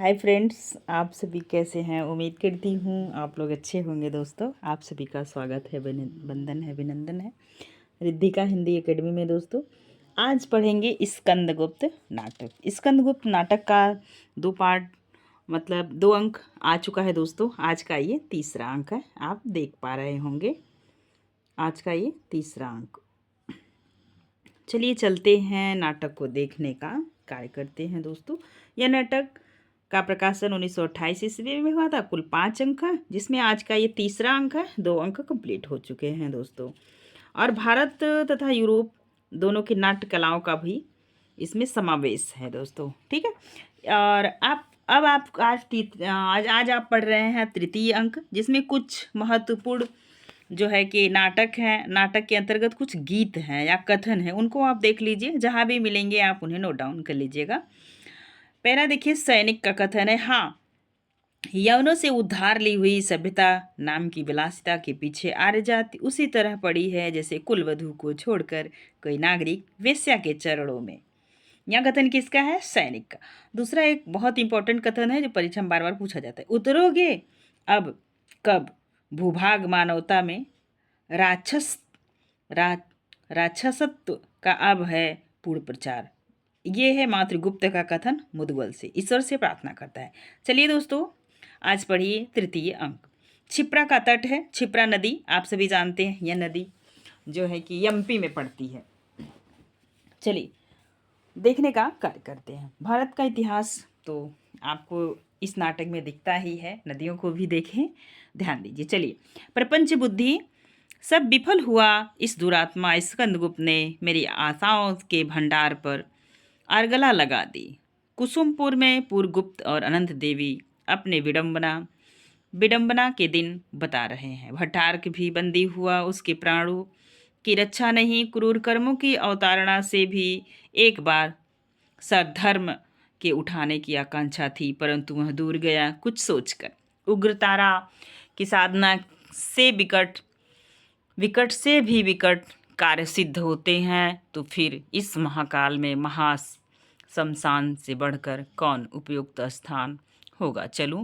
Hi friends, आप सभी कैसे हैं। उम्मीद करती हूँ आप लोग अच्छे होंगे। दोस्तों, आप सभी का स्वागत है, वंदन है, अभिनंदन है रिद्धिका हिंदी एकेडमी में। दोस्तों, आज पढ़ेंगे स्कंदगुप्त नाटक। स्कंदगुप्त नाटक का 2 पार्ट मतलब 2 अंक आ चुका है। दोस्तों, आज का ये तीसरा अंक है। आप देख पा रहे होंगे आज का ये तीसरा अंक। चलिए चलते हैं, नाटक को देखने का कार्य करते हैं। दोस्तों, यह नाटक का प्रकाशन 1928 ईस्वी में हुआ था। कुल 5 अंक है, जिसमें आज का ये तीसरा अंक है। 2 अंक कंप्लीट हो चुके हैं दोस्तों। और भारत तथा यूरोप दोनों की नाट्य कलाओं का भी इसमें समावेश है दोस्तों। ठीक है। और आप आज आप पढ़ रहे हैं तृतीय अंक, जिसमें कुछ महत्वपूर्ण जो है कि नाटक है। नाटक के अंतर्गत कुछ गीत हैं या कथन है, उनको आप देख लीजिए। जहाँ भी मिलेंगे आप उन्हें नोट डाउन कर लीजिएगा। पहला देखिए, सैनिक का कथन है। हाँ, यवनों से उद्धार ली हुई सभ्यता नाम की विलासिता के पीछे आर्य जाति उसी तरह पड़ी है जैसे कुलवधू को छोड़कर कोई नागरिक वेश्या के चरणों में। यह कथन किसका है? सैनिक का। दूसरा एक बहुत इंपॉर्टेंट कथन है जो परीक्षा में बार बार पूछा जाता है। उतरोगे अब कब भूभाग मानवता में राक्षस रा, राक्षसत्व का अब है पूर्ण प्रचार। ये है मातृगुप्त का कथन। मुदगल से ईश्वर से प्रार्थना करता है। चलिए दोस्तों, आज पढ़िए तृतीय अंक। क्षिप्रा का तट है। क्षिप्रा नदी आप सभी जानते हैं, यह नदी जो है कि एमपी में पड़ती है। चलिए देखने का कार्य करते हैं। भारत का इतिहास तो आपको इस नाटक में दिखता ही है। नदियों को भी देखें, ध्यान दीजिए। चलिए, प्रपंच बुद्धि सब विफल हुआ। इस दुरात्मा स्कंदगुप्त ने मेरी आशाओं के भंडार पर आरगला लगा दी। कुसुमपुर में पूर्वगुप्त और अनंत देवी अपने विडंबना के दिन बता रहे हैं। भट्टार्क भी बंदी हुआ। उसके प्राणों की रक्षा नहीं, क्रूर कर्मों की अवतारणा से भी एक बार सधर्म के उठाने की आकांक्षा थी, परंतु वह दूर गया कुछ सोचकर। उग्रतारा की साधना से विकट से भी विकट कार्य सिद्ध होते हैं, तो फिर इस महाकाल में शमशान से बढ़कर कौन उपयुक्त स्थान होगा। चलूं,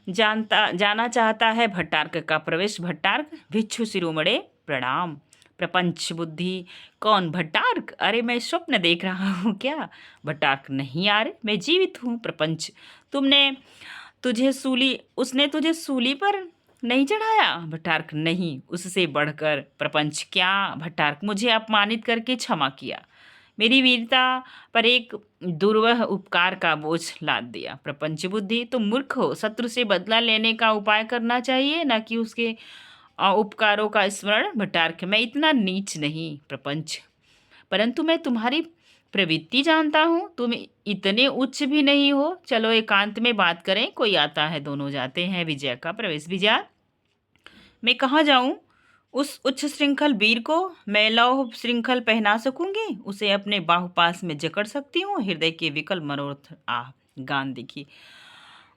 जाना चाहता है भट्टार्क का प्रवेश। भट्टार्क भिक्षु शिरोमणे प्रणाम। प्रपंच बुद्धि कौन? भट्टार्क? अरे मैं स्वप्न देख रहा हूँ क्या? भट्टार्क नहीं, यार मैं जीवित हूँ। प्रपंच, उसने तुझे सूली पर नहीं चढ़ाया? भट्टार्क नहीं, उससे बढ़कर। प्रपंच, क्या? भट्टार्क, मुझे अपमानित करके क्षमा किया, मेरी वीरता पर एक दुर्वह उपकार का बोझ लाद दिया। प्रपंच बुद्धि, तुम मूर्ख हो। शत्रु से बदला लेने का उपाय करना चाहिए, न कि उसके उपकारों का स्मरण। भट्टार्क, मैं इतना नीच नहीं। प्रपंच, परंतु मैं तुम्हारी प्रवृत्ति जानता हूँ। तुम इतने उच्च भी नहीं हो। चलो एकांत में बात करें। कोई आता है, दोनों जाते हैं। विजया का प्रवेश। विजया, मैं कहाँ जाऊं? उस उच्च श्रृंखल वीर को मैं लौह श्रृंखल पहना सकूंगी। उसे अपने बाहुपास में जकड़ सकती हूँ। हृदय के विकल मनोरथ गान देखी।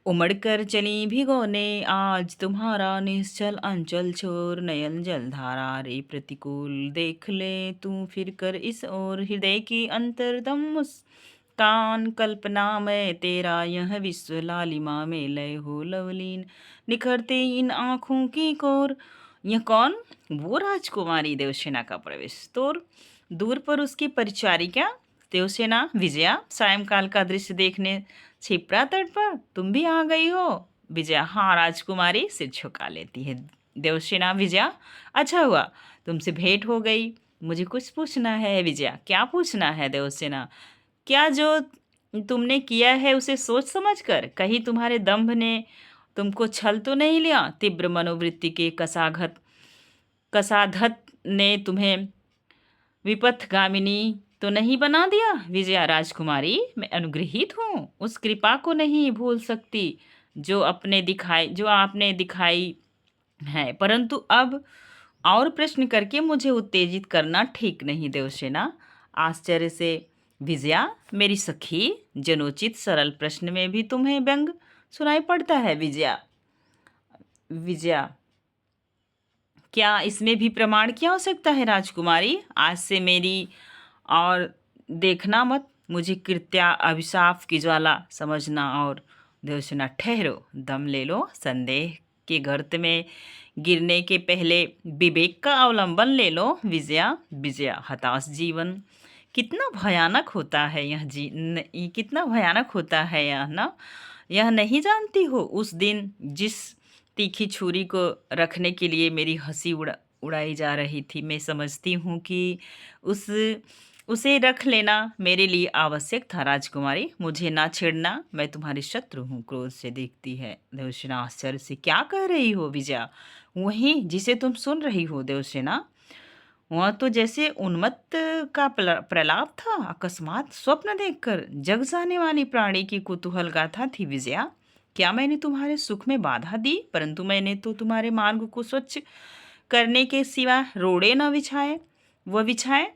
उमड़ कर चली भिगोने आज तुम्हारा निश्चल अंचल छोर। नयन जलधारा रे प्रतिकूल देख ले तू फिर कर इस ओर। हृदय की अंतरतम मुस्कान कल्पना में तेरा यह विश्व लालिमा में लय हो लवलीन। निखरते इन आँखों की कोर। यह कौन? वो राजकुमारी देवसेना का प्रवेश। तो दूर पर उसकी परिचारिका देवसेना। विजया, सायंकाल का दृश्य देखने क्षिप्रा तट पर तुम भी आ गई हो? विजया, हाँ राजकुमारी, सिर झुका लेती है देवसेना। विजया, अच्छा हुआ तुमसे भेंट हो गई, मुझे कुछ पूछना है। विजया, क्या पूछना है? देवसेना, क्या जो तुमने किया है उसे सोच समझ कर? कहीं तुम्हारे दंभ ने तुमको छल तो नहीं लिया? तीव्र मनोवृत्ति के कसाधत ने तुम्हें विपथगामिनी तो नहीं बना दिया? विजया, राजकुमारी, मैं अनुग्रहित हूँ, उस कृपा को नहीं भूल सकती जो आपने दिखाई है, परंतु अब और प्रश्न करके मुझे उत्तेजित करना ठीक नहीं। देवसेना आश्चर्य से। विजया, मेरी सखी, जनोचित सरल प्रश्न में भी तुम्हें व्यंग सुनाई पड़ता है। विजया, क्या इसमें भी प्रमाण की आवश्यकता है? राजकुमारी, आज से मेरी और देखना मत। मुझे कृत्या अभिशाप की ज्वाला समझना और देवसेना ठहरो, दम ले लो, संदेह के गर्त में गिरने के पहले विवेक का अवलंबन ले लो। विजया विजया हताश जीवन कितना भयानक होता है ये कितना भयानक होता है यह ना। यह नहीं जानती हो उस दिन जिस तीखी छुरी को रखने के लिए मेरी हंसी उड़ाई जा रही थी। मैं समझती हूँ कि उस उसे रख लेना मेरे लिए आवश्यक था। राजकुमारी मुझे ना छेड़ना, मैं तुम्हारी शत्रु हूँ। क्रोध से देखती है देवसेना आश्चर्य से। क्या कह रही हो विजया? वही जिसे तुम सुन रही हो देवसेना। वह तो जैसे उन्मत्त का प्रलाप था, अकस्मात स्वप्न देखकर जग जाने वाली प्राणी की कुतूहल गाथा थी। विजया क्या मैंने तुम्हारे सुख में बाधा दी? परंतु मैंने तो तुम्हारे मार्ग को स्वच्छ करने के सिवा रोड़े न बिछाए। वह बिछाए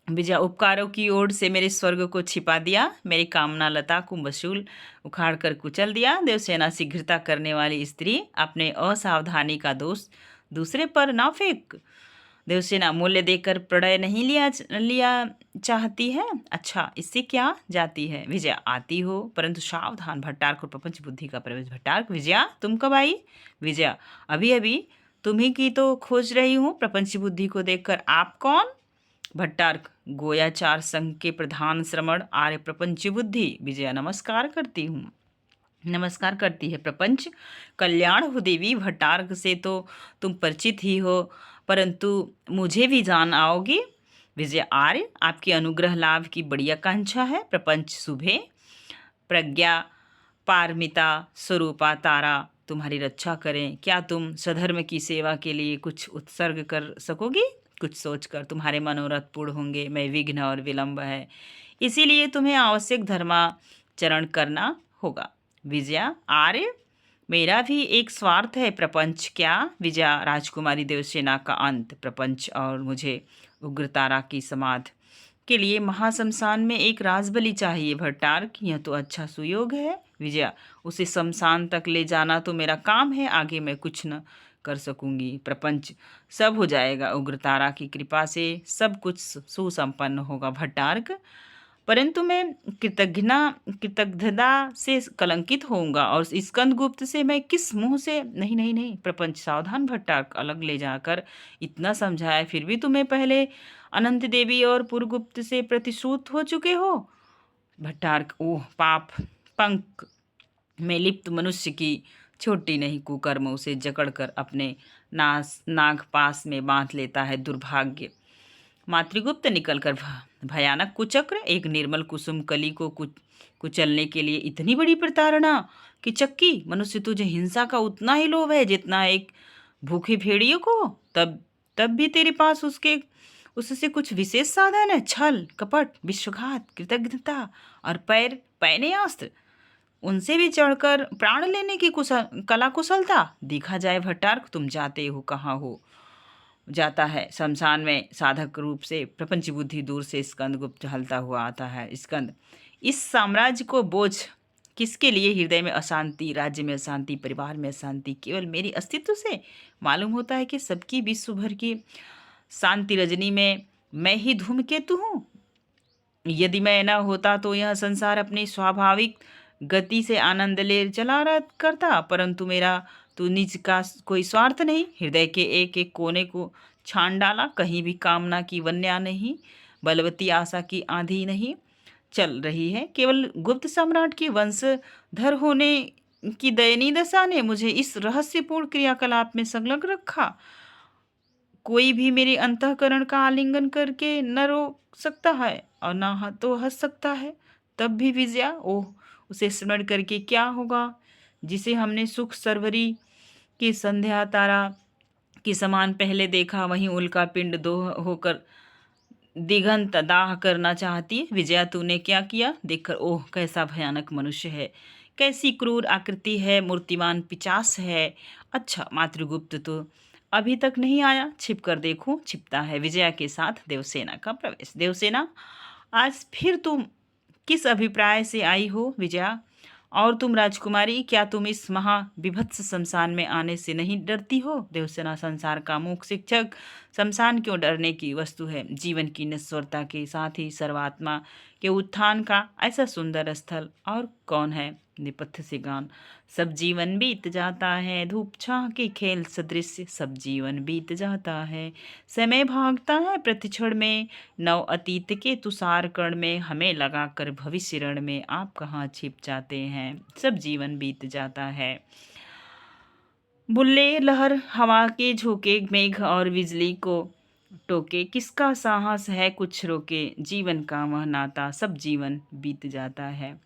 विजया उपकारों की ओर से मेरे स्वर्ग को छिपा दिया, मेरी कामना लता को मशूल उखाड़ कर कुचल दिया। देवसेना शीघ्रता करने वाली स्त्री अपने असावधानी का दोष दूसरे पर ना फेंक। देवसेना मूल्य देकर प्रणय नहीं लिया चाहती है। अच्छा इससे क्या जाती है? विजया आती हो परंतु सावधान, भट्टार्क और प्रपंच बुद्धि का प्रवेश। भट्टार्क विजया तुम कब आई? विजया अभी अभी तुम्ही की तो खोज रही हूँ प्रपंच बुद्धि को देखकर। आप कौन? भट्टार्क गोयाचार संघ के प्रधान श्रमण आर्य प्रपंच बुद्धि। विजया नमस्कार करती हूँ। नमस्कार करती है। प्रपंच कल्याण हो देवी। भट्टार्क से तो तुम परिचित ही हो परंतु मुझे भी जान आओगी। विजय आर्य आपके अनुग्रह लाभ की बड़ी आकांक्षा है। प्रपंच शुभे प्रज्ञा पारमिता स्वरूपा तारा तुम्हारी रक्षा करें। क्या तुम सधर्म की सेवा के लिए कुछ उत्सर्ग कर सकोगी? कुछ सोचकर तुम्हारे मनोरथ पूर्ण होंगे। मैं विघ्न और विलंब है, इसीलिए तुम्हें आवश्यक धर्माचरण करना होगा। विजया आर्य मेरा भी एक स्वार्थ है। प्रपंच क्या? विजया राजकुमारी देवसेना का अंत। प्रपंच और मुझे उग्रतारा की समाधि के लिए महाशमशान में एक राजबलि चाहिए। भट्टार्क यह तो अच्छा सुयोग है। विजया उसे शमशान तक ले जाना तो मेरा काम है, आगे मैं कुछ न कर सकूंगी। प्रपंच सब हो जाएगा, उग्रतारा की कृपा से सब कुछ सुसंपन्न होगा। भट्टार्क परंतु मैं कृतज्ञता से कलंकित होऊंगा और स्कंदगुप्त से मैं किस मुंह से? नहीं नहीं नहीं प्रपंच सावधान। भट्टार्क अलग ले जाकर इतना समझाया फिर भी तुम्हें पहले अनंत देवी और पुरगुप्त से प्रतिश्रुत हो चुके हो। भट्टार्क ओह पाप पंख में लिप्त मनुष्य की छोटी नहीं कुकर्म उसे जकड़कर अपने नागपाश में बांध लेता है। दुर्भाग्य। मातृगुप्त निकलकर भयानक कुचक्र एक निर्मल कुसुम कली को कुचलने के लिए इतनी बड़ी प्रताड़ना कि चक्की मनुष्य तुझे हिंसा का उतना ही लोभ है जितना एक भूखे भेड़ियों को। तब भी तेरे पास उससे कुछ विशेष साधन है। छल कपट विश्वघात कृतज्ञता और पैने अस्त्र उनसे भी चढ़कर प्राण लेने की कला कुशलता। देखा जाए भट्टार्क तुम जाते हो कहाँ हो? जाता है शमशान में साधक रूप से। प्रपंच बुद्धि दूर से स्कंदगुप्त हलता हुआ आता है। स्कंद इस साम्राज्य को बोझ किसके लिए? हृदय में अशांति, राज्य में अशांति, परिवार में अशांति केवल मेरी अस्तित्व से। मालूम होता है कि सबकी विश्व भर की शांति रजनी में मैं ही धूमकेतु हूँ। यदि मैं न होता तो यह संसार अपनी स्वाभाविक गति से आनंद ले चला करता, परंतु मेरा तो निज का कोई स्वार्थ नहीं। हृदय के एक एक कोने को छान डाला, कहीं भी कामना की वन्या नहीं, बलवती आशा की आंधी नहीं चल रही है। केवल गुप्त सम्राट की वंशधर होने की दयनीय दशा ने मुझे इस रहस्यपूर्ण क्रियाकलाप में संलग्न रखा। कोई भी मेरे अंतःकरण का आलिंगन करके न रोक सकता है और न तो हंस सकता है। तब भी विजया ओह उसे स्मरण करके क्या होगा जिसे हमने सुख सरवरी की संध्या तारा के समान पहले देखा, वहीं उल्का पिंड दो होकर दिगंत दाह करना चाहती है। विजया तूने क्या किया? देखकर ओह कैसा भयानक मनुष्य है, कैसी क्रूर आकृति है, मूर्तिमान पिचास है। अच्छा मातृगुप्त तो अभी तक नहीं आया, छिप कर देखूं। छिपता है। विजया के साथ देवसेना का प्रवेश। देवसेना आज फिर तुम किस अभिप्राय से आई हो? विजया और तुम राजकुमारी क्या तुम इस महाविभत्स शमशान में आने से नहीं डरती हो? देवसेना संसार का मूक शिक्षक शमशान क्यों डरने की वस्तु है? जीवन की नश्वरता के साथ ही सर्वात्मा के उत्थान का ऐसा सुंदर स्थल और कौन है। नेपथ्य से गान। सब जीवन बीत जाता है, धूप छाह के खेल सदृश सब जीवन बीत जाता है। समय भागता है प्रतिक्षण में, नव अतीत के तुषार कण में, हमें लगा कर भविष्य रण में, आप कहाँ छिप जाते हैं, सब जीवन बीत जाता है। बुल्ले लहर हवा के झोंके, मेघ और बिजली को टोके, किसका साहस है कुछ रोके, जीवन का वह नाता सब जीवन बीत जाता है।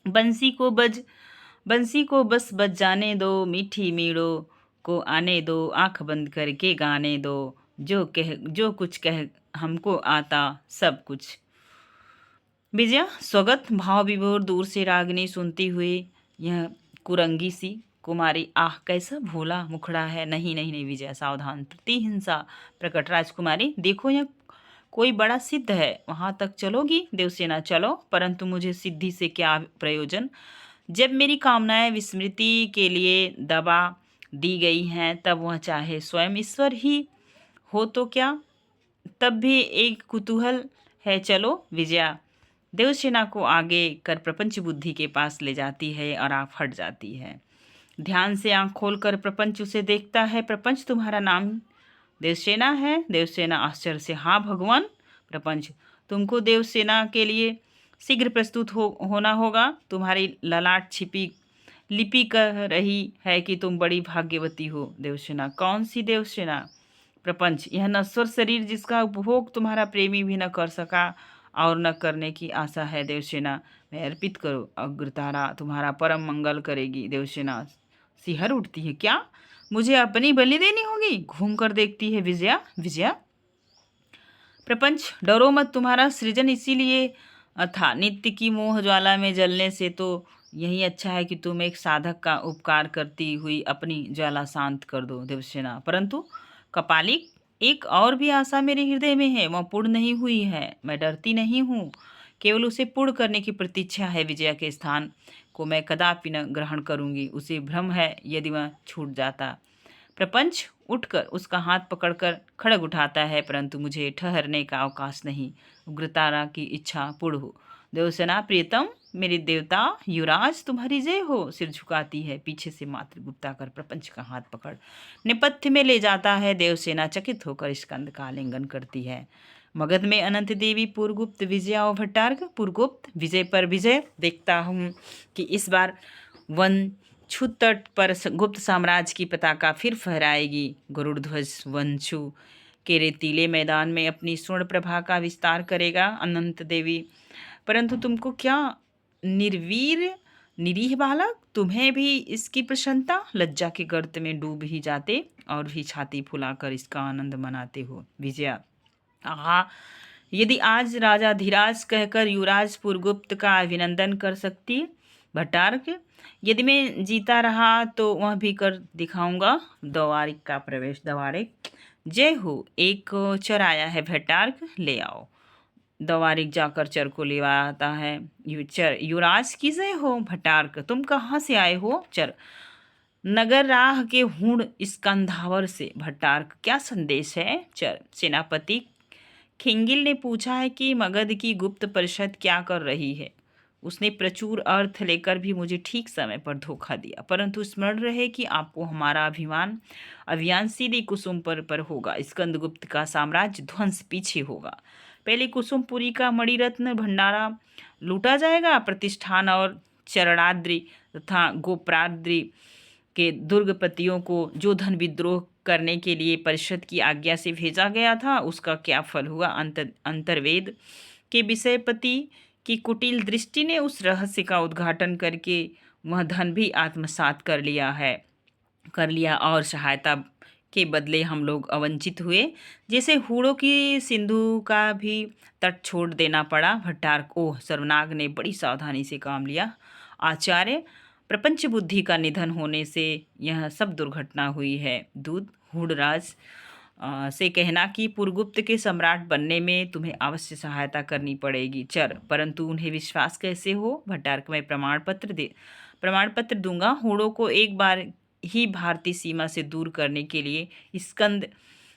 बंसी को बस बज जाने दो, मीठी मीड़ों को आने दो, आंख बंद करके गाने दो, जो कुछ कह हमको आता सब कुछ। विजया स्वगत भाव विभोर दूर से रागनी सुनती हुई, यह कुरंगी सी कुमारी, आह कैसा भोला मुखड़ा है। नहीं नहीं नहीं विजया सावधान, प्रतिहिंसा प्रकट। राजकुमारी देखो यह कोई बड़ा सिद्ध है, वहां तक चलोगी। देवसेना चलो, परंतु मुझे सिद्धि से क्या प्रयोजन, जब मेरी कामनाएं विस्मृति के लिए दबा दी गई हैं, तब वह चाहे स्वयं ईश्वर ही हो तो क्या, तब भी एक कुतूहल है। चलो विजया देवसेना को आगे कर प्रपंच बुद्धि के पास ले जाती है और आप हट जाती है। ध्यान से आंख खोलकर प्रपंच उसे देखता है। प्रपंच तुम्हारा नाम देवसेना है। देवसेना आश्चर्य से, हाँ भगवान। प्रपंच तुमको देवसेना के लिए शीघ्र प्रस्तुत होना होगा। तुम्हारी ललाट छिपी लिपि कह रही है कि तुम बड़ी भाग्यवती हो। देवसेना कौन सी देवसेना। प्रपंच यह नश्वर शरीर जिसका उपभोग तुम्हारा प्रेमी भी न कर सका और न करने की आशा है। देवसेना मैं अर्पित करो, अग्रतारा तुम्हारा परम मंगल करेगी। देवसेना सिहर उठती है, क्या मुझे अपनी बलि देनी होगी। घूम कर देखती है विजया। विजया प्रपंच डरो मत, तुम्हारा सृजन इसीलिए था, नित्य की मोह ज्वाला में जलने से तो यही अच्छा है कि तुम एक साधक का उपकार करती हुई अपनी ज्वाला शांत कर दो। देवसेना परंतु कपालिक एक और भी आशा मेरे हृदय में है, वह पूर्ण नहीं हुई है। मैं डरती नहीं हूँ, केवल उसे पूर्ण करने की प्रतीक्षा है। विजया के स्थान को मैं कदापि न ग्रहण करूंगी। उसे भ्रम है यदि वह छूट जाता। प्रपंच उठकर उसका हाथ पकड़कर खड़ग उठाता है, परंतु मुझे ठहरने का अवकाश नहीं। उग्रतारा की इच्छा पूर्ण हो। देवसेना प्रियतम मेरे देवता युवराज तुम्हारी जय हो। सिर झुकाती है, पीछे से मात्र गुप्ता कर प्रपंच का हाथ पकड़ नेपथ्य में ले जाता है। देवसेना चकित होकर स्कंद का आलिंगन करती है। मगध में अनंत देवी, पुरगुप्त, विजया और भट्टार्क। पुरगुप्त विजय पर विजय, देखता हूँ कि इस बार वन छुत तट पर गुप्त साम्राज्य की पताका फिर फहराएगी। गरुड़ ध्वज वंशु के रेतीले मैदान में अपनी स्वर्ण प्रभा का विस्तार करेगा। अनंत देवी परंतु तुमको क्या निर्वीर निरीह बालक, तुम्हें भी इसकी प्रसन्नता। लज्जा के गर्त में डूब ही जाते और भी छाती फुलाकर इसका आनंद मनाते हो। विजया आहा, यदि आज राजा धीराज कहकर युवराज पुरगुप्त का अभिनंदन कर सकती। भट्टार्क यदि मैं जीता रहा तो वह भी कर दिखाऊंगा। दवारिक का प्रवेश। दवारिक जय हो, एक चर आया है भट्टार्क, ले आओ। दवारिक जाकर चर को ले आता है। चर युवराज की जय हो। भट्टार्क तुम कहाँ से आए हो। चर नगर राह के हूण स्कंधावर से। भट्टार्क क्या संदेश है। चर सेनापति खिंगिल ने पूछा है कि मगध की गुप्त परिषद क्या कर रही है। उसने प्रचुर अर्थ लेकर भी मुझे ठीक समय पर धोखा दिया, परंतु स्मरण रहे कि आपको हमारा अभियान सीधे कुसुमपुर पर होगा। स्कंदगुप्त का साम्राज्य ध्वंस पीछे होगा। पहले कुसुमपुरी का मणिरत्न भंडारा लूटा जाएगा। प्रतिष्ठान और चरणाद्रि तथा गोप्राद्रि के दुर्गपतियों को जो धन विद्रोह करने के लिए परिषद की आज्ञा से भेजा गया था, उसका क्या फल हुआ। अंतर्वेद के विषयपति की कुटिल दृष्टि ने उस रहस्य का उद्घाटन करके वह धन भी आत्मसात कर लिया और सहायता के बदले हम लोग अवंचित हुए। जैसे हूणों की सिंधु का भी तट छोड़ देना पड़ा। भट्टार्क ओह, सर्वनाग ने बड़ी सावधानी से काम लिया। आचार्य प्रपंच बुद्धि का निधन होने से यह सब दुर्घटना हुई है। दूत हूणराज से कहना कि पुरगुप्त के सम्राट बनने में तुम्हें अवश्य सहायता करनी पड़ेगी। चर परंतु उन्हें विश्वास कैसे हो। भट्टार्क मैं प्रमाण पत्र दूंगा। हूणों को एक बार ही भारतीय सीमा से दूर करने के लिए स्कंद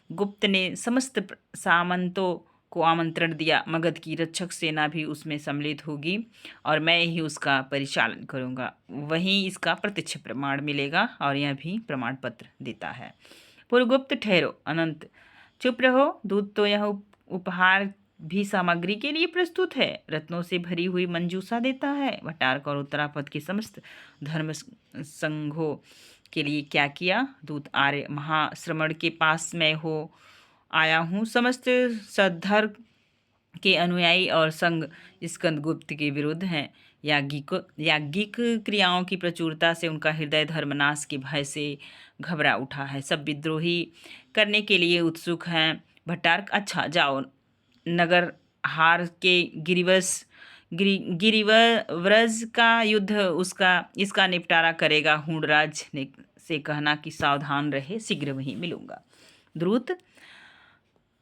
गुप्त ने समस्त सामंतों को आमंत्रण दिया। मगध की रक्षक सेना भी उसमें सम्मिलित होगी और मैं ही उसका परिचालन करूँगा। वहीं इसका प्रत्यक्ष प्रमाण मिलेगा और यह भी प्रमाण पत्र देता है। पुरगुप्त ठहरो, अनंत चुप रहो। दूत तो यह उपहार भी सामग्री के लिए प्रस्तुत है। रत्नों से भरी हुई मंजूषा देता है। भट्टारक और उत्तरापद के समस्त धर्म संघों के लिए क्या किया? दूत आर्य महाश्रमण के पास मैं हो आया हूँ। समस्त सद्धर्म के अनुयायी और संघ स्कंदगुप्त के विरुद्ध हैं। याज्ञिक क्रियाओं की प्रचुरता से उनका हृदय धर्मनाश के भय से घबरा उठा है। सब विद्रोही करने के लिए उत्सुक हैं। भट्टारक अच्छा जाओ, नगर हार के गिरिव्रज का युद्ध इसका निपटारा करेगा। हुणराज ने से कहना कि सावधान रहे, शीघ्र वहीं मिलूंगा। द्रुत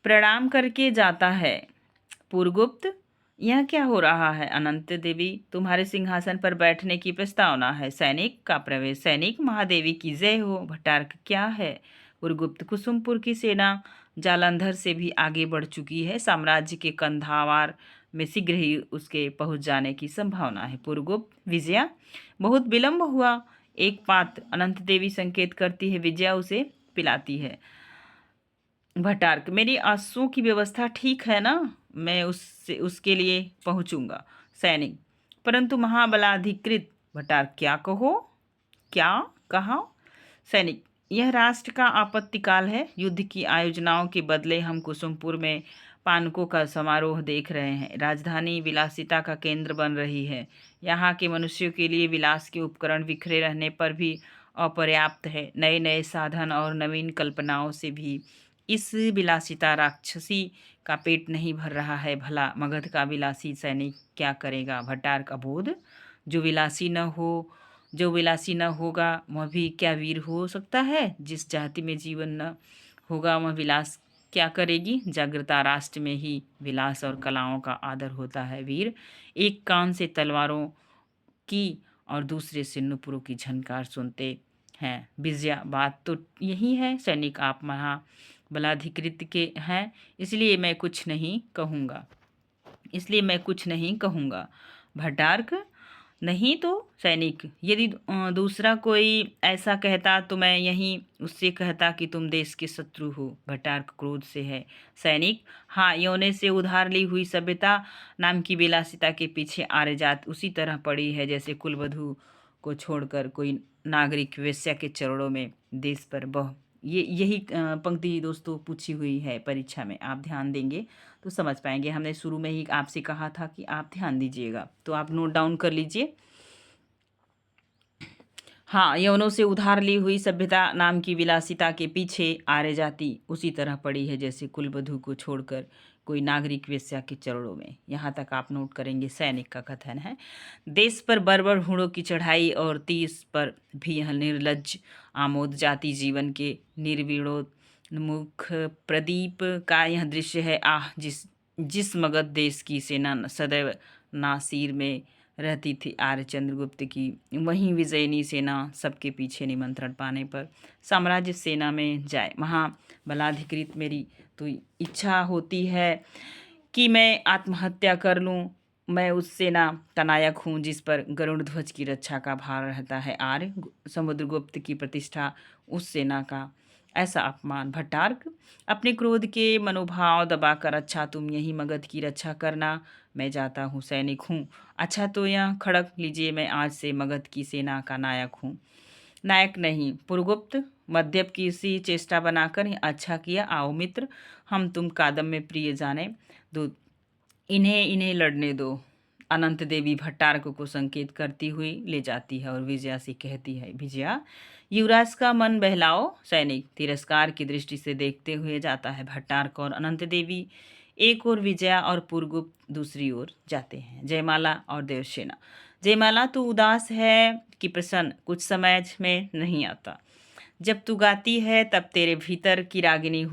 प्रणाम करके जाता है। पुरगुप्त यह क्या हो रहा है? अनंत देवी तुम्हारे सिंहासन पर बैठने की प्रस्तावना है। सैनिक का प्रवेश। सैनिक महादेवी की जय हो। भट्टारक क्या है? पुरगुप्त कुसुमपुर की सेना जालंधर से भी आगे बढ़ चुकी है। साम्राज्य के कंधावार में शीघ्र ही उसके पहुंच जाने की संभावना है। पुरगुप्त विजया बहुत विलंब हुआ। एक पात्र अनंत देवी संकेत करती है। विजया उसे पिलाती है। भट्टारक मेरी आंसुओं की व्यवस्था ठीक है ना? मैं उसके लिए पहुंचूंगा। सैनिक परंतु महाबलाधिकृत। भट्टारक क्या कहा? सैनिक यह राष्ट्र का आपत्तिकाल है। युद्ध की आयोजनाओं के बदले हम कुसुमपुर में पानकों का समारोह देख रहे हैं। राजधानी विलासिता का केंद्र बन रही है। यहाँ के मनुष्यों के लिए विलास के उपकरण बिखरे रहने पर भी अपर्याप्त है। नए नए साधन और नवीन कल्पनाओं से भी इस विलासिता राक्षसी का पेट नहीं भर रहा है। भला मगध का विलासी सैनिक क्या करेगा? भट्टारक अबोध जो विलासी न होगा वह भी क्या वीर हो सकता है? जिस जाति में जीवन न होगा वह विलास क्या करेगी? जागृता राष्ट्र में ही विलास और कलाओं का आदर होता है। वीर एक कान से तलवारों की और दूसरे से नुपुरों की झनकार सुनते हैं। विजया बात तो यही है। सैनिक आप महाबलाधिकृत के हैं, इसलिए मैं कुछ नहीं कहूँगा। भट्टारक नहीं तो? सैनिक यदि दूसरा कोई ऐसा कहता तो मैं यहीं उससे कहता कि तुम देश के शत्रु हो। भट्टारक क्रोध से है। सैनिक हाँ, योने से उधार ली हुई सभ्यता नाम की विलासिता के पीछे आर्यजात उसी तरह पड़ी है जैसे कुलवधु को छोड़कर कोई नागरिक वेश्या के चरणों में देश पर बह। यही पंक्ति दोस्तों पूछी हुई है परीक्षा में। आप ध्यान देंगे तो समझ पाएंगे। हमने शुरू में ही आपसे कहा था कि आप ध्यान दीजिएगा, तो आप नोट डाउन कर लीजिए। हाँ, यवनों से उधार ली हुई सभ्यता नाम की विलासिता के पीछे आर्य जाति उसी तरह पड़ी है जैसे कुलवधु को छोड़कर कोई नागरिक वेश्या के चरणों में। यहाँ तक आप नोट करेंगे। सैनिक का कथन है, देश पर बर्बर हुणों की चढ़ाई और तीस पर भी यह निर्लज्ज आमोद जाति जीवन के निर्विणोन्मुख प्रदीप का यह दृश्य है। जिस मगध देश की सेना सदैव नासिर में रहती थी आर्य चंद्रगुप्त की, वहीं विजयनी सेना सबके पीछे निमंत्रण पाने पर साम्राज्य सेना में जाए। महाबलाधिकृत मेरी तो इच्छा होती है कि मैं आत्महत्या कर लूं। मैं उस सेना का नायक हूँ जिस पर गरुड़ ध्वज की रक्षा का भार रहता है। आर्य समुद्रगुप्त की प्रतिष्ठा उस सेना का ऐसा अपमान। भट्टारक अपने क्रोध के मनोभाव दबाकर अच्छा तुम यही मगध की रक्षा करना, मैं जाता हूँ। सैनिक हूँ। अच्छा तो यह खड़क लीजिए, मैं आज से मगध की सेना का नायक हूँ। नायक नहीं, पुरगुप्त मध्यप की सी चेष्टा बनाकर अच्छा किया। आओ मित्र, हम तुम कादम में प्रिय जाने दो, इन्हें लड़ने दो। अनंत देवी भट्टारक को संकेत करती हुई ले जाती है और विजया से कहती है, विजया युवराज का मन बहलाओ। सैनिक तिरस्कार की दृष्टि से देखते हुए जाता है। भट्टारक और अनंत देवी एक ओर, विजया और पुरगुप्त दूसरी ओर जाते हैं। जयमाला और देवसेना। जयमाला तू उदास है कि प्रसन्न? कुछ समझ में नहीं आता। जब तू गाती है तब तेरे भीतर की रागिनी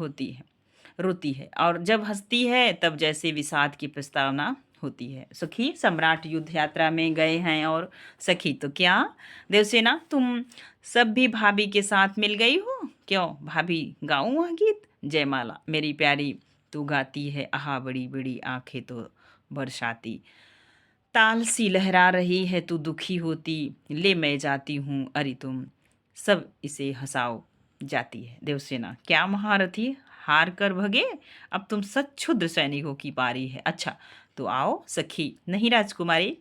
रोती है, और जब हंसती है तब जैसे विषाद की प्रस्तावना होती है। सखी सम्राट युद्ध यात्रा में गए हैं और सखी तो क्या? देवसेना तुम सब भी भाभी के साथ मिल गई हो? क्यों भाभी गाऊं वह गीत? जयमाला मेरी प्यारी तू गाती है आहा बड़ी बड़ी आंखें तो बरसाती। ताल सी लहरा रही है तू दुखी होती, ले मैं जाती हूँ अरे तुम सब इसे हंसाओ जाती है। देवसेना क्या महारथी, हार कर भगे, अब तुम सच क्षुद्र सैनिकों की पारी है। अच्छा तो आओ सखी। नहीं राजकुमारी,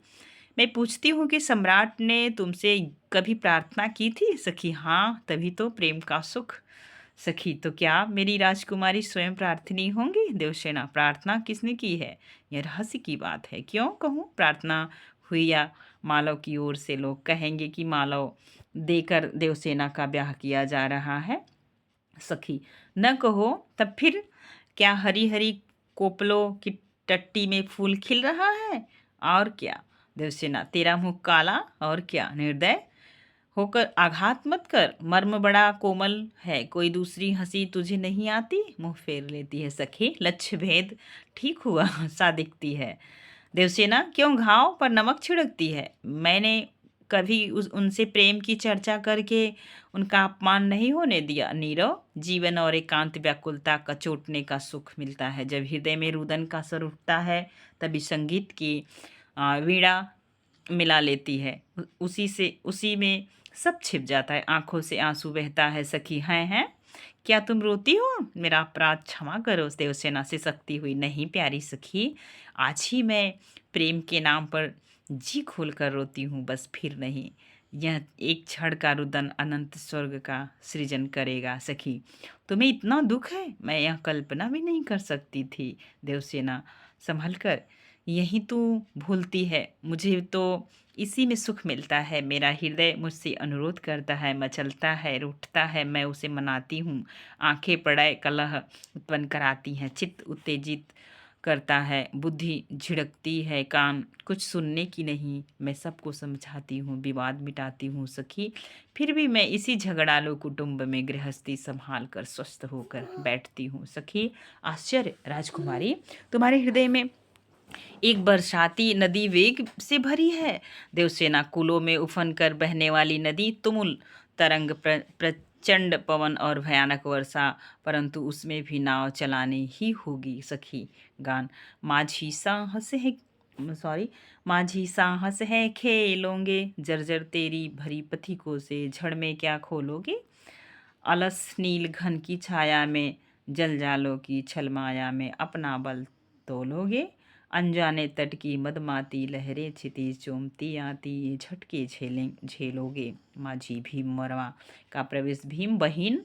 मैं पूछती हूँ कि सम्राट ने तुमसे कभी प्रार्थना की थी? सखी हाँ, तभी तो प्रेम का सुख। सखी तो क्या मेरी राजकुमारी स्वयं प्रार्थनी होंगी? देवसेना प्रार्थना किसने की है? यह रहस्य की बात है, क्यों कहूँ? प्रार्थना हुई या मालव की ओर से लोग कहेंगे कि मालव देकर देवसेना का ब्याह किया जा रहा है। सखी न कहो तब फिर क्या हरी हरी कोपलों की टट्टी में फूल खिल रहा है? और क्या? देवसेना तेरा मुंह काला और क्या? निर्दय होकर आघात मत कर, मर्म बड़ा कोमल है, कोई दूसरी हंसी तुझे नहीं आती? मुंह फेर लेती है सखी, लक्ष्य भेद ठीक हुआ सा दिखती है। देवसेना क्यों घाव पर नमक छिड़कती है? मैंने कभी उनसे प्रेम की चर्चा करके उनका अपमान नहीं होने दिया। नीरव, जीवन और एकांत व्याकुलता का चोटने का सुख मिलता है। जब हृदय में रुदन का स्वर उठता है तभी संगीत की वीणा मिला लेती है, उसी में सब छिप जाता है। आंखों से आंसू बहता है। सखी हैं क्या तुम रोती हो? मेरा अपराध क्षमा करो। देवसेना से सकती हुई, नहीं प्यारी सखी, आज ही मैं प्रेम के नाम पर जी खोल कर रोती हूँ, बस फिर नहीं। यह एक क्षण का रुदन अनंत स्वर्ग का सृजन करेगा। सखी तुम्हें इतना दुख है, मैं यह कल्पना भी नहीं कर सकती थी। देवसेना संभल कर, यही तू भूलती है, मुझे तो इसी में सुख मिलता है। मेरा हृदय मुझसे अनुरोध करता है, मचलता है, रूठता है, मैं उसे मनाती हूँ। आंखें पड़े कलह उत्पन्न कराती हैं, चित्त उत्तेजित करता है, बुद्धि झिड़कती है, कान कुछ सुनने की नहीं। मैं सबको समझाती हूँ, विवाद मिटाती हूँ सखी, फिर भी मैं इसी झगड़ालू कुटुंब में गृहस्थी संभाल कर स्वस्थ होकर बैठती हूँ। सखी आश्चर्य राजकुमारी, तुम्हारे हृदय में एक बरसाती नदी वेग से भरी है। देवसेना कुलों में उफन कर बहने वाली नदी, तुमुल तरंग, प्रचंड पवन और भयानक वर्षा, परंतु उसमें भी नाव चलानी ही होगी। सखी गान। माझी साहस है, सॉरी, माझी साहस है खेलोगे, जर्जर तेरी भरी पथिकों से झड़ में क्या खोलोगे? अलस नील घन की छाया में, जल जालों की छलमाया में अपना बल तोलोगे? अनजाने तट की मदमाती लहरें क्षितिज चूमती आती, ये झटके झेलोगे? माझी भीम मरवा का प्रवेश। भीम बहिन,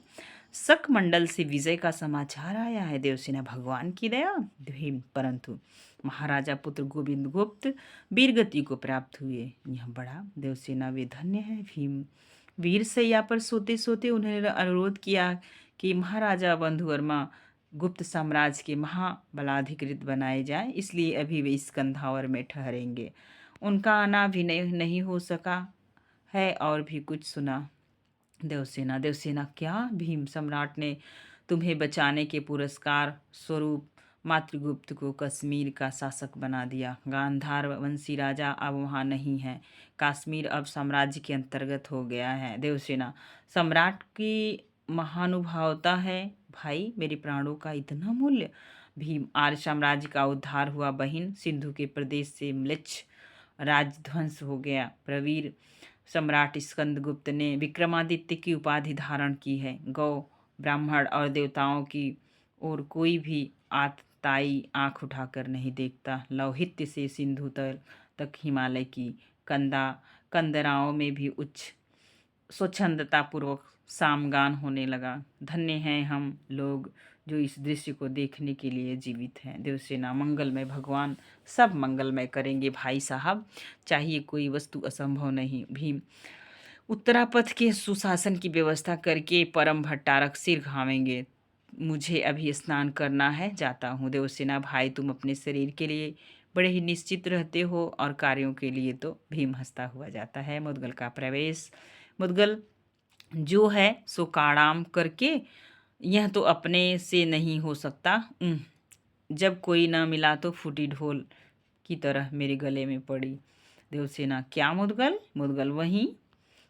सख मंडल से विजय का समाचार आया है। देवसेना भगवान की दया। भीम परंतु महाराजा पुत्र गोविंद गुप्त वीरगति को प्राप्त हुए, यह बड़ा। देवसेना वे धन्य है। भीम वीर सैया पर सोते सोते उन्होंने अनुरोध किया कि महाराजा बंधुवर्मा गुप्त साम्राज्य के महाबलाधिकृत बनाए जाएं, इसलिए अभी वे इस कंधावर में ठहरेंगे। उनका आना भी नहीं हो सका है। और भी कुछ सुना? देवसेना देवसेना क्या? भीम सम्राट ने तुम्हें बचाने के पुरस्कार स्वरूप मातृगुप्त को कश्मीर का शासक बना दिया। गांधार वंशी राजा अब वहाँ नहीं है, कश्मीर अब साम्राज्य के अंतर्गत हो गया है। देवसेना सम्राट की महानुभावता है भाई, मेरे प्राणों का इतना मूल्य। भीम आर्य साम्राज्य का उद्धार हुआ बहिन, सिंधु के प्रदेश से म्लेच्छ राजध्वंस हो गया। प्रवीर सम्राट स्कंदगुप्त ने विक्रमादित्य की उपाधि धारण की है। गौ, ब्राह्मण और देवताओं की और कोई भी आतताई आंख उठाकर नहीं देखता। लौहित्य से सिंधु तक हिमालय की कंदराओं में भी उच्च स्वच्छंदतापूर्वक सामगान होने लगा। धन्य हैं हम लोग जो इस दृश्य को देखने के लिए जीवित हैं। देवसेना मंगलमय भगवान सब मंगलमय करेंगे भाई साहब, चाहिए कोई वस्तु असंभव नहीं। भीम उत्तरापथ के सुशासन की व्यवस्था करके परम भट्टारक सिर खावेंगे। मुझे अभी स्नान करना है, जाता हूँ। देवसेना भाई तुम अपने शरीर के लिए बड़े ही निश्चित रहते हो और कार्यों के लिए तो। भीम हंसता हुआ जाता है। मुदगल का प्रवेश। मुदगल जो है सो काड़ाम करके, यह तो अपने से नहीं हो सकता। जब कोई न मिला तो फूटी ढोल की तरह मेरे गले में पड़ी। देवसेना क्या मुदगल? मुदगल वहीं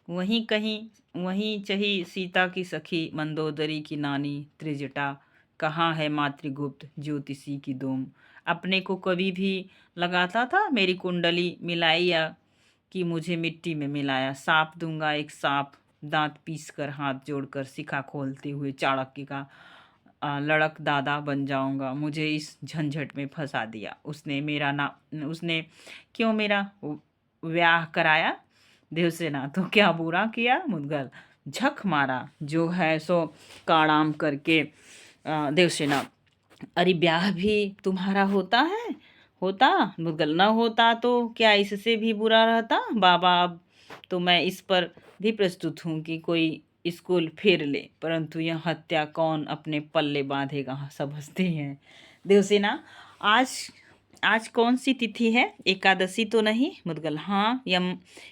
वहीं कहीं, वहीं चही सीता की सखी मंदोदरी की नानी त्रिजटा कहाँ है मातृगुप्त ज्योतिषी की दोम। अपने को कभी भी लगाता था मेरी कुंडली मिलाई या कि मुझे मिट्टी में मिलाया। सांप दूंगा एक सांप, दांत पीस कर हाथ जोड़कर शिखा खोलते हुए चाणक्य का लड़क दादा बन जाऊंगा। मुझे इस झंझट में फंसा दिया उसने क्यों मेरा ब्याह कराया। देवसेना तो क्या बुरा किया। मुदगल झक मारा जो है सो काड़ाम करके। देवसेना अरे ब्याह भी तुम्हारा होता है। होता मुदगल न होता तो क्या इससे भी बुरा रहता बाबा। अब तो मैं इस पर भी प्रस्तुत हूँ कि कोई स्कूल फिर ले, परंतु यह हत्या कौन अपने पल्ले बांधेगा। सब हंसते हैं। देवसेना आज आज कौन सी तिथि है। एकादशी तो नहीं। मुदगल हाँ,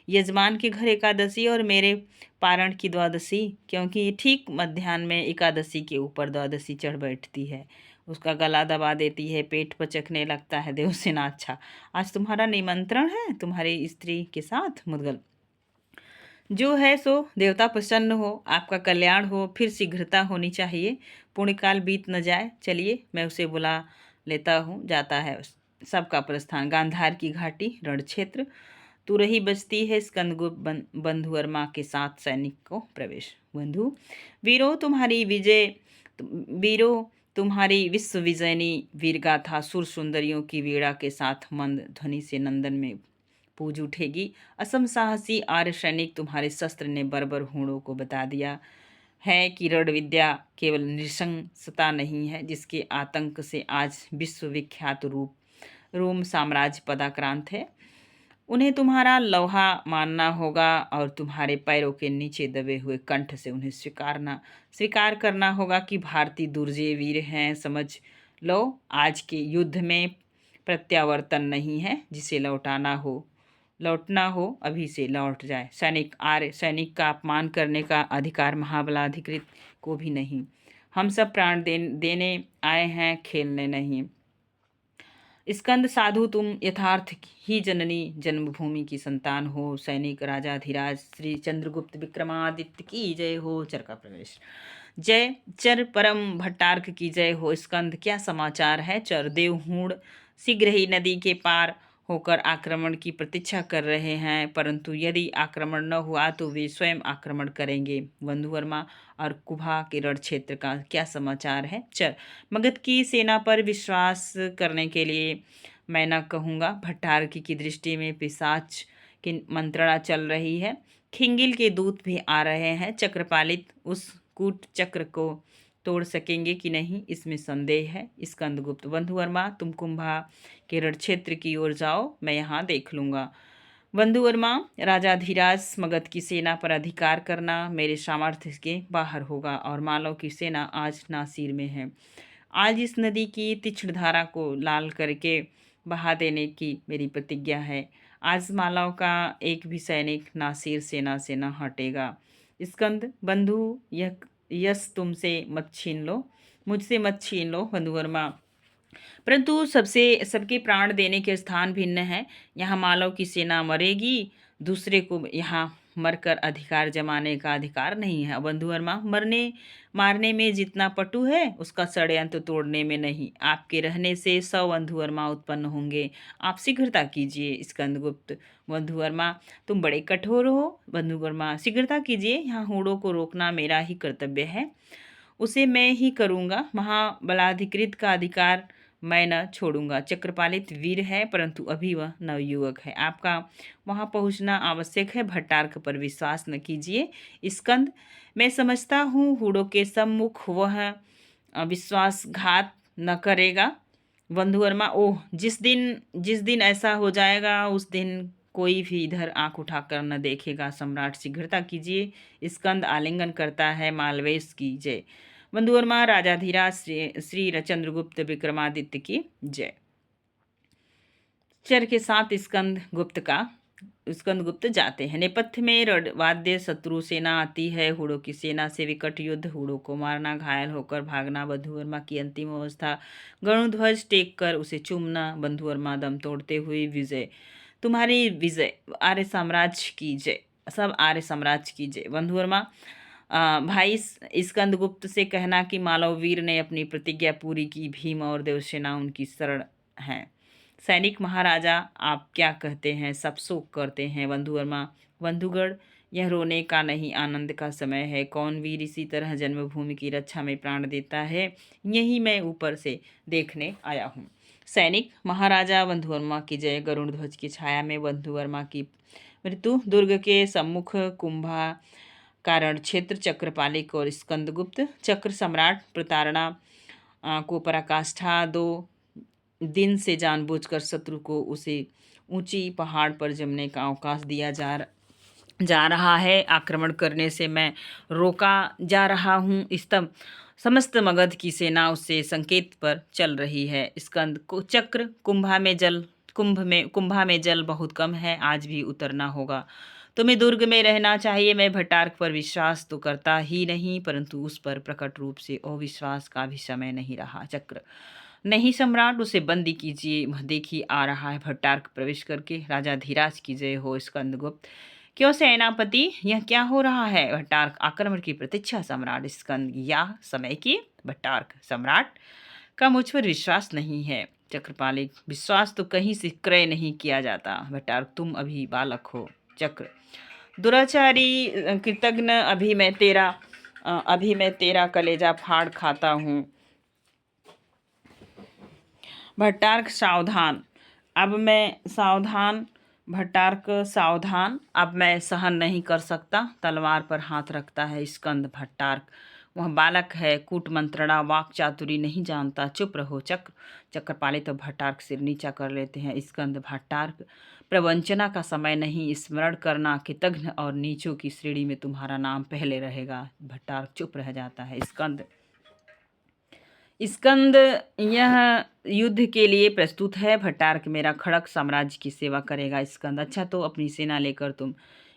यजमान के घर एकादशी और मेरे पारण की द्वादशी, क्योंकि ठीक मध्याह्न में एकादशी के ऊपर द्वादशी चढ़ बैठती है। उसका गला दबा देती है, पेट पचकने लगता है। देवसेना अच्छा, आज तुम्हारा निमंत्रण है तुम्हारी स्त्री के साथ। मुदगल जो है सो देवता प्रसन्न हो, आपका कल्याण हो, फिर शीघ्रता होनी चाहिए, पुण्यकाल बीत न जाए। चलिए मैं उसे बुला लेता हूँ। जाता है सबका प्रस्थान। गांधार की घाटी रण क्षेत्र। तुरही बजती है। स्कंदगुप्त बंधुवर्मा के साथ सैनिक को प्रवेश। बंधु वीरों तुम्हारी विश्व विजयनी वीरगाथा सुर सुंदरियों की वीणा के साथ मंद ध्वनि से नंदन में पूज उठेगी। असम साहसी आर्य सैनिक तुम्हारे शस्त्र ने बर्बर हूणों को बता दिया है कि रण विद्या केवल नृशंसता नहीं है, जिसके आतंक से आज विश्वविख्यात रोम साम्राज्य पदाक्रांत है। उन्हें तुम्हारा लोहा मानना होगा और तुम्हारे पैरों के नीचे दबे हुए कंठ से उन्हें स्वीकार करना होगा कि भारतीय दुर्जय वीर हैं। समझ लो, आज के युद्ध में प्रत्यावर्तन नहीं है। जिसे लौटना हो अभी से लौट जाए। सैनिक का अपमान करने का अधिकार महाबलाधिकृत को भी नहीं। हम सब प्राण देने आए हैं, खेलने नहीं। स्कंद साधु तुम यथार्थ ही जननी जन्मभूमि की संतान हो। सैनिक राजाधिराज श्री चंद्रगुप्त विक्रमादित्य की जय हो। चर का प्रवेश। जय चर परम भट्टार्क की जय हो। स्कंद क्या समाचार है। चर देवहूण शीघ्र ही नदी के पार होकर आक्रमण की प्रतीक्षा कर रहे हैं, परंतु यदि आक्रमण न हुआ तो वे स्वयं आक्रमण करेंगे। बंधुवर्मा और कुभा के रण क्षेत्र का क्या समाचार है। चर मगध की सेना पर विश्वास करने के लिए मैं न कहूँगा। भट्टारकी की दृष्टि में पिशाच की मंत्रणा चल रही है। खिंगिल के दूत भी आ रहे हैं। चक्रपालित उस कूट चक्र को तोड़ सकेंगे कि नहीं, इसमें संदेह है। स्कंदगुप्त बंधुवर्मा तुम कुंभा के रण क्षेत्र की ओर जाओ, मैं यहाँ देख लूँगा। बंधुवर्मा राजाधिराज मगध की सेना पर अधिकार करना मेरे सामर्थ्य के बाहर होगा और मालव की सेना आज नासिर में है। आज इस नदी की तीक्ष्ण धारा को लाल करके बहा देने की मेरी प्रतिज्ञा है। आज मालव का एक भी सैनिक नासिर सेना से न हटेगा। स्कंद बंधु यह यश तुमसे मत छीन लो, मुझसे मत छीन लो। बंधुवर्मा परंतु सबके प्राण देने के स्थान भिन्न है। यहाँ मालव की सेना मरेगी, दूसरे को यहाँ मरकर अधिकार जमाने का अधिकार नहीं है। बंधुवर्मा मारने में जितना पटु है, उसका षड्यंत्र तोड़ने में नहीं। आपके रहने से 100 बंधुवर्मा उत्पन्न होंगे। आप शीघ्रता कीजिए। स्कंदगुप्त बंधुवर्मा तुम बड़े कठोर हो। बंधुवर्मा शीघ्रता कीजिए, यहाँ हूणों को रोकना मेरा ही कर्तव्य है, उसे मैं ही करूँगा। महाबलाधिकृत का अधिकार मैं न छोड़ूंगा। चक्रपालित वीर है, परंतु अभी वह नवयुवक है। आपका वहां पहुंचना आवश्यक है। भट्टार्क पर विश्वास न कीजिए। स्कंद मैं समझता हूँ हूणों के सम्मुख वह विश्वासघात न करेगा। बंधुवर्मा ओह, जिस दिन ऐसा हो जाएगा उस दिन कोई भी इधर आंख उठाकर न देखेगा। सम्राट शीघ्रता कीजिए। स्कंद आलिंगन करता है। मालवेश की जय। बंधुवर्मा राजाधिराज श्री चंद्रगुप्त विक्रमादित्य की जय। चर के साथ स्कंदगुप्त जाते हैं। नेपथ्य में रणवाद्य शत्रु सेना आती है। हूणों की सेना से विकट युद्ध, हूणों को मारना, घायल होकर भागना। बंधुवर्मा की अंतिम अवस्था, गरुध्वज टेक कर उसे चूमना। बंधुवर्मा दम तोड़ते हुए विजय, तुम्हारी विजय आर्य साम्राज्य की जय, सब आर्य साम्राज्य की जय। बंधुवर्मा भाई स्कंदगुप्त से कहना कि मालववीर ने अपनी प्रतिज्ञा पूरी की, भीम और देवसेना उनकी शरण है। सैनिक महाराजा आप क्या कहते हैं, सब शोक करते हैं। बंधुवर्मा, बंधुगण यह रोने का नहीं आनंद का समय है। कौन वीर इसी तरह जन्मभूमि की रक्षा में प्राण देता है, यही मैं ऊपर से देखने आया हूँ। सैनिक महाराजा बंधुवर्मा की जय। गरुड़ ध्वज की छाया में बंधुवर्मा की मृत्यु। दुर्ग के सम्मुख कुंभा कारण क्षेत्र चक्रपालिक और स्कंदगुप्त चक्र सम्राट प्रताड़ना को पराकाष्ठा। 2 दिन से जानबूझकर शत्रु को उसे ऊंची पहाड़ पर जमने का अवकाश दिया जा रहा है। आक्रमण करने से मैं रोका जा रहा हूँ। स्तंभ समस्त मगध की सेना उससे संकेत पर चल रही है। स्कंद को चक्र कुंभा में जल बहुत कम है, आज भी उतरना होगा। तुम्हें दुर्ग में रहना चाहिए। मैं भट्टारक पर विश्वास तो करता ही नहीं, परंतु उस पर प्रकट रूप से अविश्वास का भी समय नहीं रहा। चक्र नहीं सम्राट, उसे बंदी कीजिए, वह देखी आ रहा है। भट्टारक प्रवेश करके राजा धीराज की जय हो। स्कंदगुप्त, क्यों सेनापति, यह क्या हो रहा है? भट्टारक, आक्रमण की प्रतीक्षा सम्राट। स्कंद, या समय की? भट्टारक, सम्राट का मुझ पर विश्वास नहीं है। चक्रपालिक, विश्वास तो कहीं से क्रय नहीं किया जाता। भट्टारक, तुम अभी बालक हो। चक्र, दुराचारी कृतघ्न, अभी मैं तेरा कलेजा फाड़ खाता हूँ। भट्टारक, सावधान, अब मैं सावधान। भट्टारक, सावधान, अब मैं सहन नहीं कर सकता। तलवार पर हाथ रखता है स्कंद। भट्टारक, वह बालक है, कूट मंत्रणा वाक चातुरी नहीं जानता, चुप रहो। चक्रपालित तो भट्टारक सिर नीचा कर लेते हैं। स्कंद, भट्टारक, प्रवंचना का समय नहीं, स्मरण करना कृतघ्न और नीचों की श्रेणी में तुम्हारा नाम पहले रहेगा। भट्टारक चुप रह जाता है। स्कंद, यह युद्ध के लिए प्रस्तुत है। भट्टारक, मेरा खड़क साम्राज्य की सेवा करेगा। स्कंद, अच्छा तो अपनी सेना लेकर तुम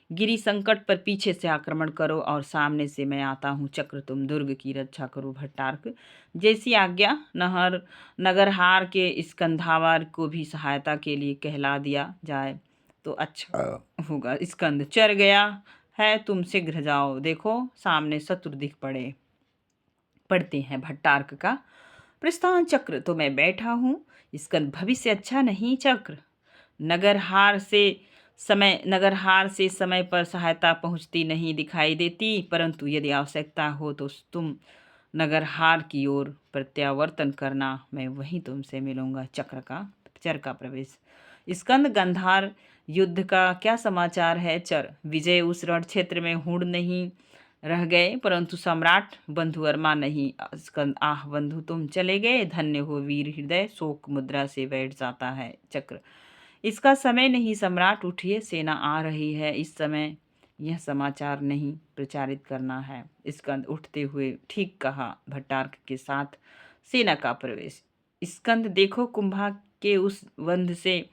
गिरी संकट पर पीछे से आक्रमण करो और सामने से मैं आता हूँ। चक्र, तुम दुर्ग की रक्षा करो। भट्टारक, जैसी आज्ञा। नगरहार के स्कंधावर को भी सहायता के लिए कहला दिया जाए तो अच्छा होगा। स्कंद, चर गया है, तुम शीघ्र जाओ, देखो सामने शत्रु दिख पड़ते हैं। भट्टारक का प्रस्थान। चक्र, तो मैं बैठा हूँ। स्कंद, भविष्य अच्छा नहीं। चक्र, नगरहार से समय पर सहायता पहुँचती नहीं दिखाई देती, परंतु यदि आवश्यकता हो तो तुम नगरहार की ओर प्रत्यावर्तन करना, मैं वहीं तुमसे मिलूंगा। चर का प्रवेश। स्कंद, गंधार युद्ध का क्या समाचार है? चर, विजय उस रण क्षेत्र में हूण नहीं रह गए, परंतु सम्राट बंधुवर्मा नहीं। स्कंद, आह बंधु, तुम चले गए, धन्य हो वीर हृदय, शोक मुद्रा से बैठ जाता है। चक्र, इसका समय नहीं सम्राट, उठिए, सेना आ रही है। इस समय यह समाचार नहीं प्रचारित करना है। स्कंद, उठते हुए, ठीक कहा। भट्टारक के साथ सेना का प्रवेश। स्कंद, देखो कुंभा के उस बंध से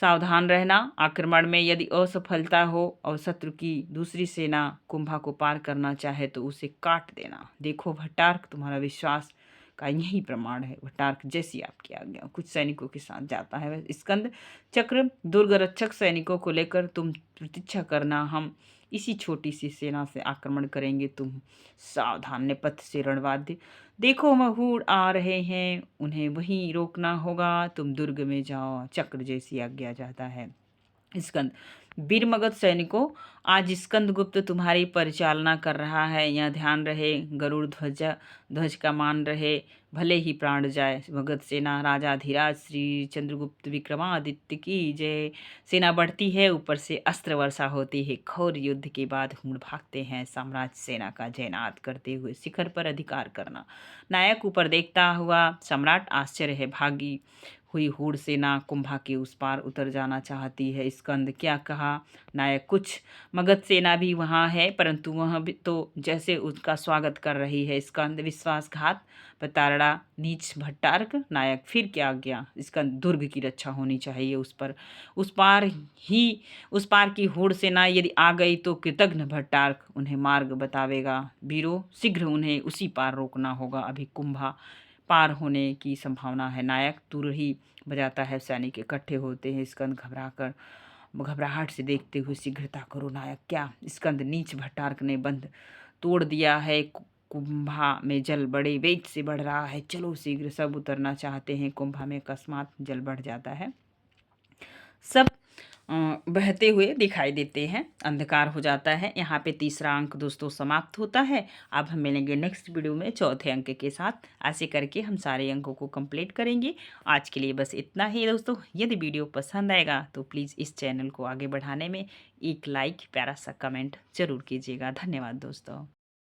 सावधान रहना। आक्रमण में यदि असफलता हो और शत्रु की दूसरी सेना कुंभा को पार करना चाहे तो उसे काट देना। देखो भट्टारक, तुम्हारा विश्वास का यही प्रमाण है। भट्टारक, जैसी आपकी आज्ञा। कुछ सैनिकों के साथ जाता है स्कंद। चक्र, दुर्ग रक्षक सैनिकों को लेकर तुम प्रतीक्षा करना, हम इसी छोटी सी सेना से आक्रमण करेंगे। तुम सावधान, नेपथ्य से रणवाद्य। देखो महूड़ आ रहे हैं, उन्हें वहीं रोकना होगा। तुम दुर्ग में जाओ। चक्र, जैसी आज्ञा जाता है। स्कंद, वीर मगध सैनिकों, आज स्कंदगुप्त तुम्हारी परिचालना कर रहा है, यह ध्यान रहे। गरुड़ ध्वज का मान रहे, भले ही प्राण जाए। मगध सेना राजा धीराज श्री चंद्रगुप्त विक्रमादित्य की जय। सेना बढ़ती है, ऊपर से अस्त्र वर्षा होती है। घोर युद्ध के बाद हूण भागते हैं। साम्राज्य सेना का जयनाद करते हुए शिखर पर अधिकार करना। नायक ऊपर देखता हुआ, सम्राट आश्चर्य है, भागी हुई हूड़ सेना कुंभा के उस पार उतर जाना चाहती है। स्कंद, क्या कहा नायक? कुछ मगध सेना भी वहाँ है, परंतु वह भी तो जैसे उसका स्वागत कर रही है। स्कंद, विश्वासघात, प्रताड़ना, नीच। भट्टारक, नायक, फिर क्या आज्ञा? स्कंद, दुर्ग की रक्षा होनी चाहिए। उस पार की हूड़ सेना यदि आ गई तो कृतघ्न भट्टारक उन्हें मार्ग बतावेगा। वीरों, शीघ्र उन्हें उसी पार रोकना होगा, अभी कुंभा पार होने की संभावना है। नायक तुरही बजाता है, सैनिक इकट्ठे होते हैं। स्कंद, घबराहट से देखते हुए, शीघ्रता करो नायक। क्या? स्कंद, नीच। भट्टारक ने बंद तोड़ दिया है। कुंभा में जल बड़े वेग से बढ़ रहा है, चलो शीघ्र, सब उतरना चाहते हैं। कुंभा में अकस्मात जल बढ़ जाता है, सब बहते हुए दिखाई देते हैं, अंधकार हो जाता है। यहाँ पे तीसरा अंक दोस्तों समाप्त होता है। अब हम मिलेंगे नेक्स्ट वीडियो में चौथे अंक के साथ। ऐसे करके हम सारे अंकों को कंप्लीट करेंगे। आज के लिए बस इतना ही दोस्तों। यदि वीडियो पसंद आएगा तो प्लीज़ इस चैनल को आगे बढ़ाने में एक लाइक, प्यारा सा कमेंट जरूर कीजिएगा। धन्यवाद दोस्तों।